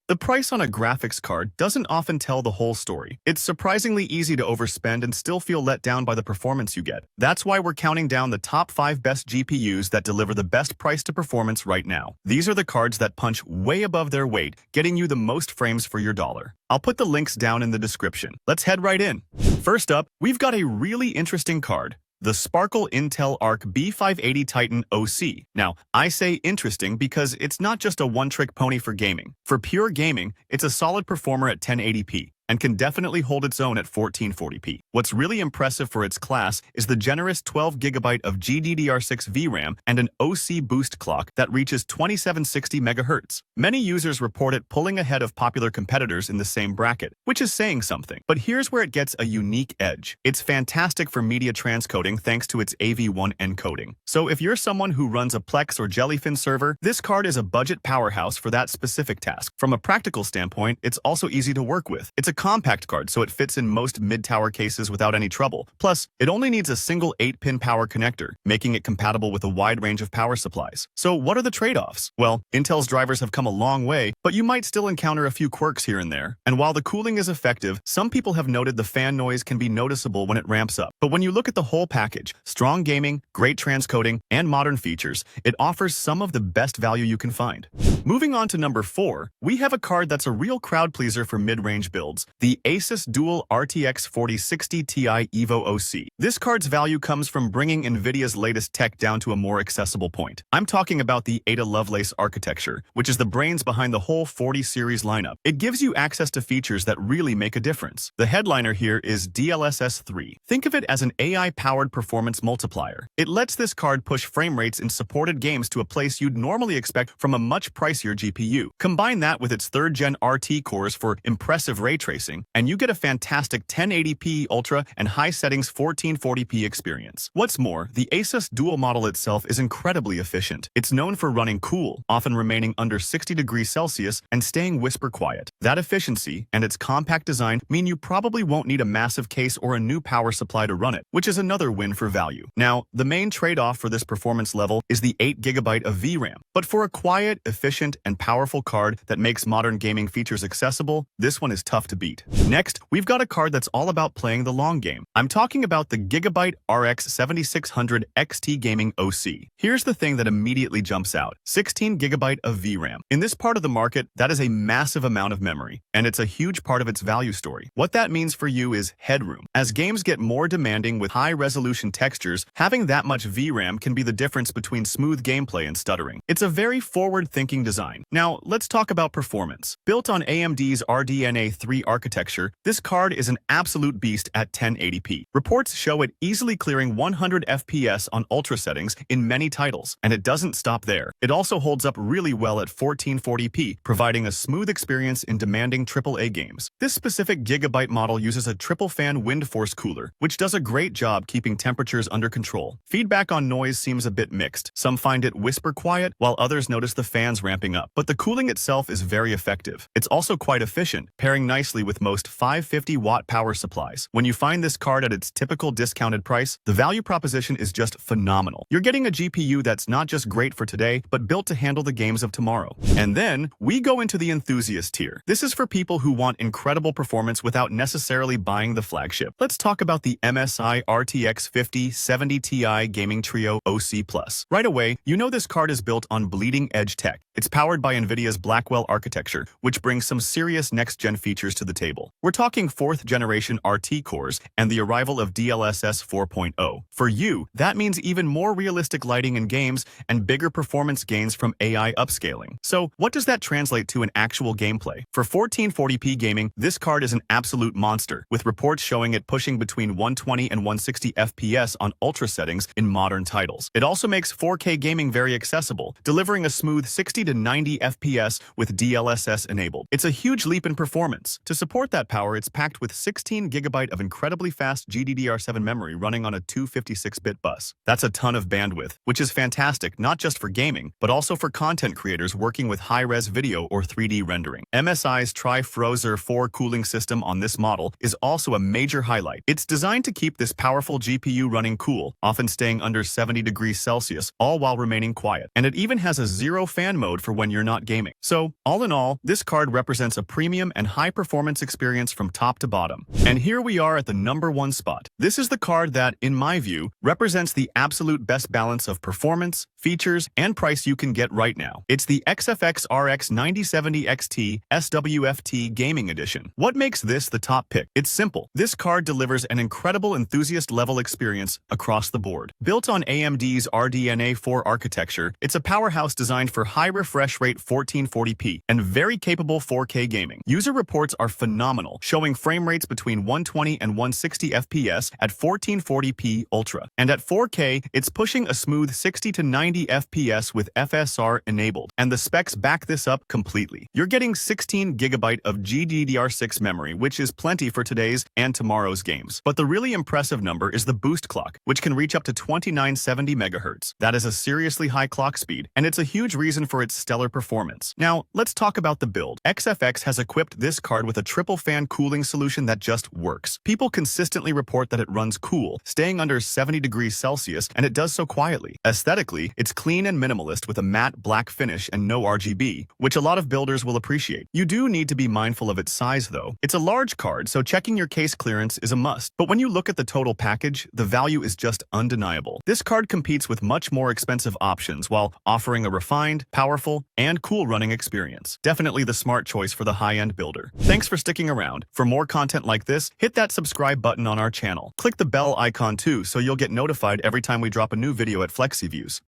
The price on a graphics card doesn't often tell the whole story. It's surprisingly easy to overspend and still feel let down by the performance you get. That's why we're counting down the top 5 best GPUs that deliver the best price to performance right now. These are the cards that punch way above their weight, getting you the most frames for your dollar. I'll put the links down in the description. Let's head right in. First up, we've got a really interesting card. The Sparkle Intel Arc B580 Titan OC. Now, I say interesting because it's not just a one-trick pony for gaming. For pure gaming, it's a solid performer at 1080p and can definitely hold its own at 1440p. What's really impressive for its class is the generous 12GB of GDDR6 VRAM and an OC boost clock that reaches 2760 MHz. Many users report it pulling ahead of popular competitors in the same bracket, which is saying something. But here's where it gets a unique edge. It's fantastic for media transcoding thanks to its AV1 encoding. So if you're someone who runs a Plex or Jellyfin server, this card is a budget powerhouse for that specific task. From a practical standpoint, it's also easy to work with. It's a compact card, so it fits in most mid-tower cases without any trouble. Plus, it only needs a single 8-pin power connector, making it compatible with a wide range of power supplies. So what are the trade-offs? Well, Intel's drivers have come a long way, but you might still encounter a few quirks here and there. And while the cooling is effective, some people have noted the fan noise can be noticeable when it ramps up. But when you look at the whole package, strong gaming, great transcoding, and modern features, it offers some of the best value you can find. Moving on to number 4, we have a card that's a real crowd pleaser for mid-range builds. The ASUS Dual RTX 4060 Ti EVO OC. This card's value comes from bringing NVIDIA's latest tech down to a more accessible point. I'm talking about the Ada Lovelace architecture, which is the brains behind the whole 40 series lineup. It gives you access to features that really make a difference. The headliner here is DLSS 3. Think of it as an AI-powered performance multiplier. It lets this card push frame rates in supported games to a place you'd normally expect from a much pricier GPU. Combine that with its 3rd-gen RT cores for impressive ray tracing, and you get a fantastic 1080p Ultra and high settings 1440p experience. What's more, the ASUS Dual model itself is incredibly efficient. It's known for running cool, often remaining under 60 degrees Celsius and staying whisper quiet. That efficiency and its compact design mean you probably won't need a massive case or a new power supply to run it, which is another win for value. Now, the main trade-off for this performance level is the 8GB of VRAM. But for a quiet, efficient, and powerful card that makes modern gaming features accessible, this one is tough to beat. Next, we've got a card that's all about playing the long game. I'm talking about the GIGABYTE RX 7600 XT Gaming OC. Here's the thing that immediately jumps out: 16GB of VRAM. In this part of the market, that is a massive amount of memory, and it's a huge part of its value story. What that means for you is headroom. As games get more demanding with high-resolution textures, having that much VRAM can be the difference between smooth gameplay and stuttering. It's a very forward-thinking design. Now, let's talk about performance. Built on AMD's RDNA 3 architecture, this card is an absolute beast at 1080p. Reports show it easily clearing 100 FPS on ultra settings in many titles, and it doesn't stop there. It also holds up really well at 1440p, providing a smooth experience in demanding AAA games. This specific Gigabyte model uses a triple-fan wind force cooler, which does a great job keeping temperatures under control. Feedback on noise seems a bit mixed. Some find it whisper quiet, while others notice the fans ramping up. But the cooling itself is very effective. It's also quite efficient, pairing nicely with most 550-watt power supplies. When you find this card at its typical discounted price, the value proposition is just phenomenal. You're getting a GPU that's not just great for today, but built to handle the games of tomorrow. And then, we go into the enthusiast tier. This is for people who want incredible performance without necessarily buying the flagship. Let's talk about the MSI RTX 5070 Ti Gaming Trio OC+. Right away, you know this card is built on bleeding-edge tech. It's powered by NVIDIA's Blackwell architecture, which brings some serious next-gen features to the table. We're talking 4th-generation RT cores and the arrival of DLSS 4.0. For you, that means even more realistic lighting in games and bigger performance gains from AI upscaling. So, what does that translate to in actual gameplay? For 1440p gaming, this card is an absolute monster, with reports showing it pushing between 120 and 160 FPS on ultra settings in modern titles. It also makes 4K gaming very accessible, delivering a smooth 60 to 90 FPS with DLSS enabled. It's a huge leap in performance. To support that power, it's packed with 16GB of incredibly fast GDDR7 memory running on a 256-bit bus. That's a ton of bandwidth, which is fantastic not just for gaming, but also for content creators working with high-res video or 3D rendering. MSI's Tri-Frozr 4 cooling system on this model is also a major highlight. It's designed to keep this powerful GPU running cool, often staying under 70 degrees Celsius, all while remaining quiet. And it even has a zero fan mode for when you're not gaming. So, all in all, this card represents a premium and high-performance experience from top to bottom. And here we are at the #1 spot. This is the card that, in my view, represents the absolute best balance of performance, features, and price you can get right now. It's the XFX RX 9070 XT SWFT Gaming Edition. What makes this the top pick? It's simple. This card delivers an incredible enthusiast-level experience across the board. Built on AMD's RDNA 4 architecture, it's a powerhouse designed for high refresh rate 1440p and very capable 4K gaming. User reports are phenomenal, showing frame rates between 120 and 160 FPS at 1440p Ultra. And at 4K, it's pushing a smooth 60 to 90 FPS with FSR enabled. And the specs back this up completely. You're getting 16GB of GDDR6 memory, which is plenty for today's and tomorrow's games. But the really impressive number is the boost clock, which can reach up to 2970 MHz. That is a seriously high clock speed, and it's a huge reason for its stellar performance. Now, let's talk about the build. XFX has equipped this card with a triple fan cooling solution that just works. People consistently report that it runs cool, staying under 70 degrees Celsius, and it does so quietly. Aesthetically, it's clean and minimalist with a matte black finish and no RGB, which a lot of builders will appreciate. You do need to be mindful of its size though. It's a large card, so checking your case clearance is a must. But when you look at the total package, the value is just undeniable. This card competes with much more expensive options while offering a refined, powerful, and cool running experience. Definitely the smart choice for the high-end builder. Thanks for sticking around. For more content like this, hit that subscribe button on our channel. Click the bell icon too so you'll get notified every time we drop a new video at FlexiViews.